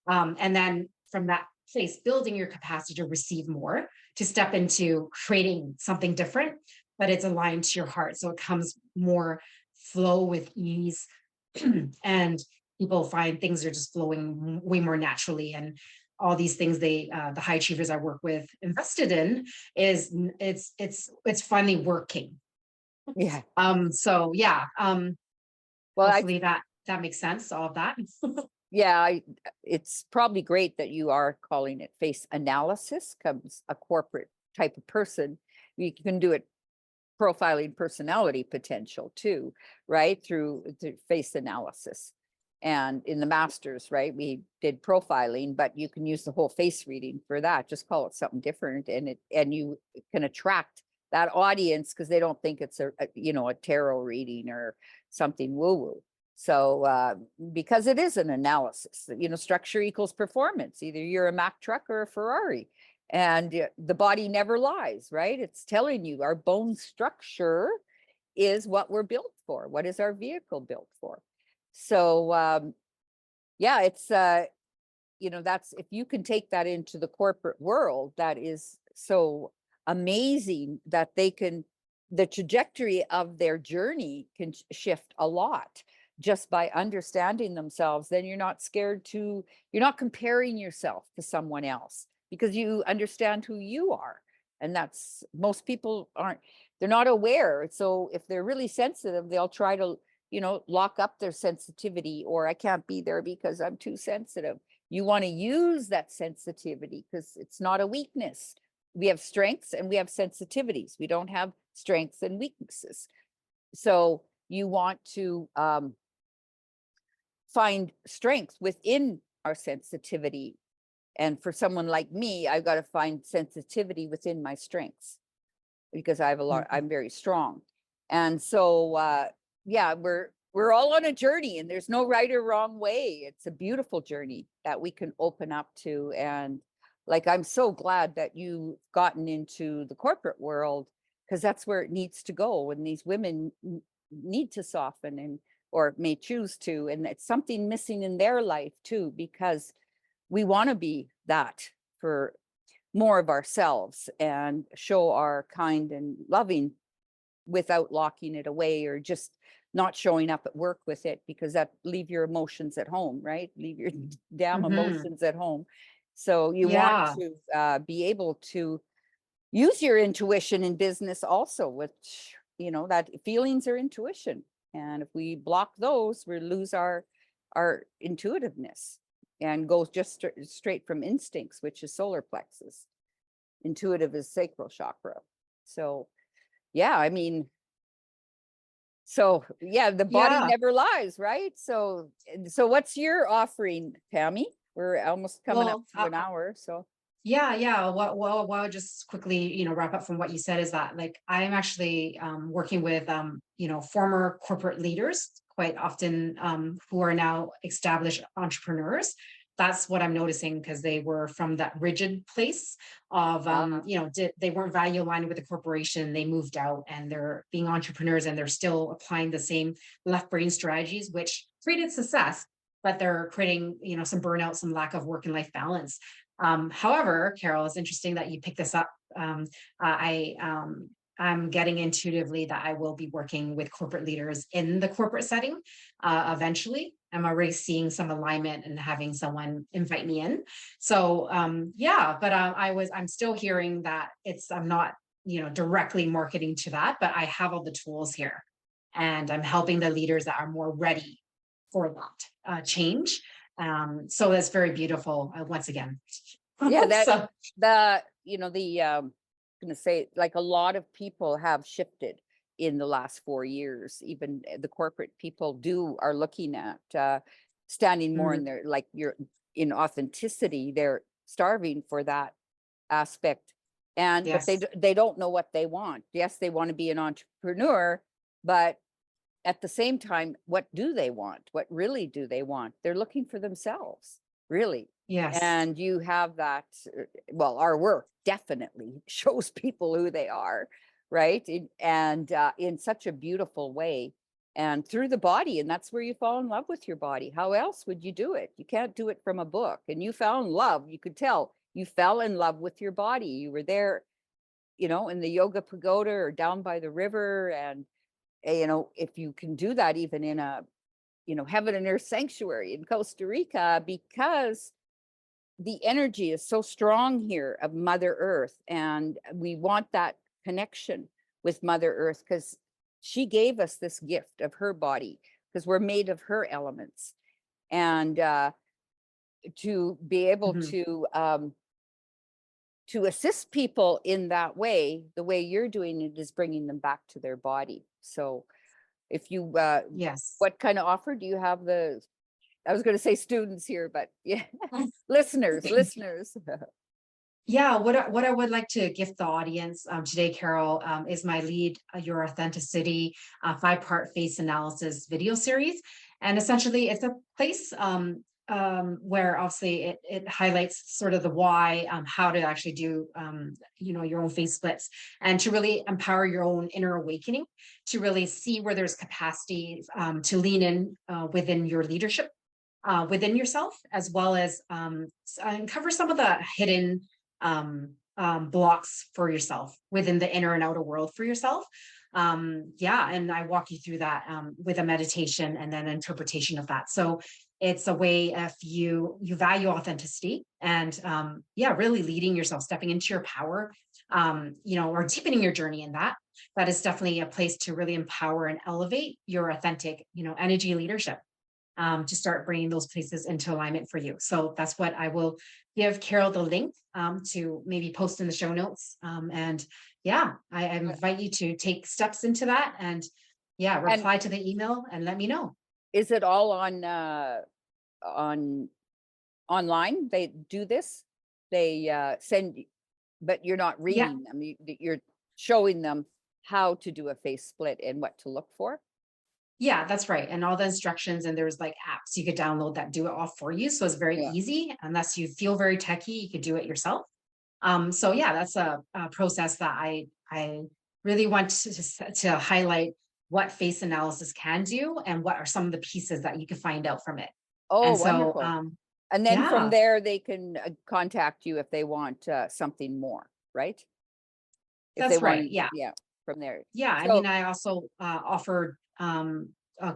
And then from that place, building your capacity to receive more, to step into creating something different, but it's aligned to your heart. So it comes more flow with ease. And people find things are just flowing way more naturally. And all these things the high achievers I work with invested in is it's finally working. Yeah. So yeah, Well, hopefully that makes sense, all of that. yeah, it's probably great that you are calling it face analysis, comes a corporate type of person. You can do it profiling personality potential too, right? Through face analysis. And in the masters, right, we did profiling, but you can use the whole face reading for that. Just call it something different, and you can attract that audience because they don't think it's a tarot reading or something woo woo. So because it is an analysis, structure equals performance. Either you're a Mack truck or a Ferrari, and the body never lies, right? It's telling you our bone structure is what we're built for. What is our vehicle built for? So yeah, it's that's, if you can take that into the corporate world, that is so amazing that the trajectory of their journey can shift a lot just by understanding themselves. Then you're not you're not comparing yourself to someone else because you understand who you are. And that's, most people they're not aware. So if they're really sensitive, they'll try to, lock up their sensitivity, or I can't be there because I'm too sensitive. You want to use that sensitivity because it's not a weakness. We have strengths and we have sensitivities. We don't have strengths and weaknesses. So you want to find strength within our sensitivity. And for someone like me, I've got to find sensitivity within my strengths because I have a lot, I'm very strong. And so, yeah, we're all on a journey, and there's no right or wrong way. It's a beautiful journey that we can open up to. And like, I'm so glad that you've gotten into the corporate world, because that's where it needs to go. And these women need to soften or may choose to. And it's something missing in their life too, because we want to be that for more of ourselves and show our kind and loving without locking it away or just not showing up at work with it, because that leave your emotions at home, right? Leave your damn Mhm. emotions at home. So you want Yeah. to be able to use your intuition in business also, which, that feelings are intuition. And if we block those, we lose our intuitiveness and go just straight from instincts, which is solar plexus. Intuitive is sacral chakra. So yeah, I mean, so yeah, the body Yeah. never lies, right? So what's your offering, Tammy? We're almost coming up Well, to an hour. So yeah, yeah. Well, just quickly, wrap up from what you said is that, like, I am actually working with, former corporate leaders quite often, who are now established entrepreneurs. That's what I'm noticing, because they were from that rigid place of, uh, they weren't value aligned with the corporation. They moved out and they're being entrepreneurs, and they're still applying the same left brain strategies, which created success, but they're creating, some burnout, some lack of work and life balance. However, Carol, it's interesting that you picked this up. I'm getting intuitively that I will be working with corporate leaders in the corporate setting eventually. I'm already seeing some alignment and having someone invite me in. So yeah, but I'm still hearing that I'm not, directly marketing to that, but I have all the tools here, and I'm helping the leaders that are more ready for that change. So that's very beautiful, once again. yeah, that So, gonna say, like, a lot of people have shifted in the last 4 years. Even the corporate people are looking at standing more in mm, their, like, you're in authenticity. They're starving for that aspect. but Yes. they don't know what they want. Yes, they want to be an entrepreneur, but at the same time, what do they want? What really do they want? They're looking for themselves, really. Yes. And you have that, well, our work definitely shows people who they are, right? And in such a beautiful way and through the body. And that's where you fall in love with your body. How else would you do it? You can't do it from a book. And you fell in love. You could tell you fell in love with your body. You were there, in the yoga pagoda or down by the river. And, if you can do that even in a, heaven and earth sanctuary in Costa Rica, because the energy is so strong here of Mother Earth. And we want that connection with Mother Earth because she gave us this gift of her body because we're made of her elements. And to be able Mhm. to assist people in that way, the way you're doing it is bringing them back to their body. So if you, Yes. what kind of offer do you have I was going to say students here, but yeah, listeners. Yeah, what I would like to gift the audience today, Carol, is my lead, Your Authenticity 5-part face analysis video series. And essentially, it's a place where obviously it highlights sort of the why, how to actually do, your own face splits and to really empower your own inner awakening, to really see where there's capacity to lean in within your leadership, within yourself, as well as uncover some of the hidden blocks for yourself within the inner and outer world for yourself. Yeah, and I walk you through that with a meditation and then interpretation of that. So it's a way if you value authenticity and yeah, really leading yourself, stepping into your power, or deepening your journey in that. That is definitely a place to really empower and elevate your authentic, energy leadership, to start bringing those places into alignment for you. So that's what I will give Carol the link to maybe post in the show notes. And yeah, I invite you to take steps into that and yeah, And reply to the email and let me know. is it all on online? They do this? They send, but you're not Yeah. reading them. You're showing them how to do a face split and what to look for. Yeah, that's right. And all the instructions, and there's like apps you could download that do it all for you. So it's very Yeah. easy. Unless you feel very techy, you could do it yourself. So yeah, that's a process that I really want to highlight what face analysis can do and what are some of the pieces that you can find out from it. Oh, And so wonderful. And then from yeah, there, they can contact you if they want something more, right? If they that's want right. to, Yeah. yeah, from there. Yeah. I mean, So, I also offer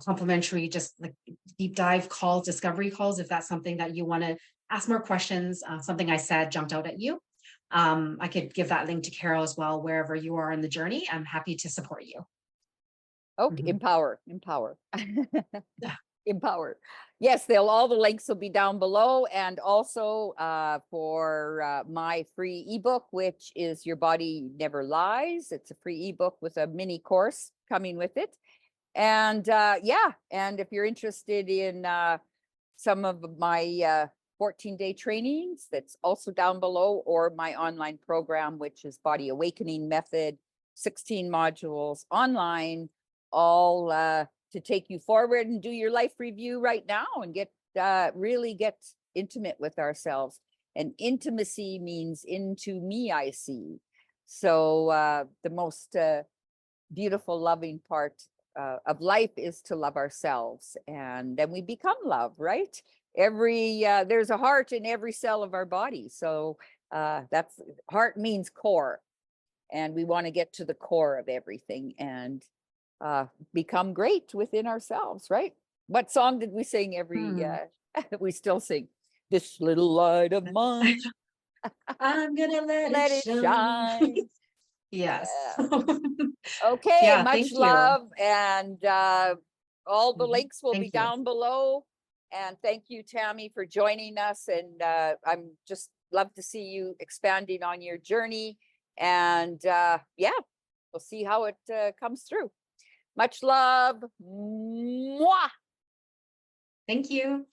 complimentary just like deep dive calls, discovery calls, if that's something that you want to ask more questions, something I said jumped out at you. I could give that link to Carol as well, wherever you are in the journey. I'm happy to support you. okay, Mhm. empower. Yeah. Empower. Yes, they'll all the links will be down below. And also for my free ebook, which is Your Body Never Lies. It's a free ebook with a mini course coming with it. And yeah, and if you're interested in some of my 14-day trainings, that's also down below, or my online program, which is Body Awakening Method, 16 modules online, all to take you forward and do your life review right now and get really get intimate with ourselves. And intimacy means into me, I see. So the most beautiful, loving part of life is to love ourselves, and then we become love, right? There's a heart in every cell of our body. So that's heart means core, and we want to get to the core of everything and become great within ourselves, right? What song did we sing every Hmm. we still sing, this little light of mine, I'm gonna let it let it shine. shine. Yes. Yeah. Okay, Yeah, much thank you. love. And all the Mhm. links will be Thank you. down below. And thank you, Tammy, for joining us. And I'm just love to see you expanding on your journey. And yeah, we'll see how it comes through. Much love. Mwah. Thank you.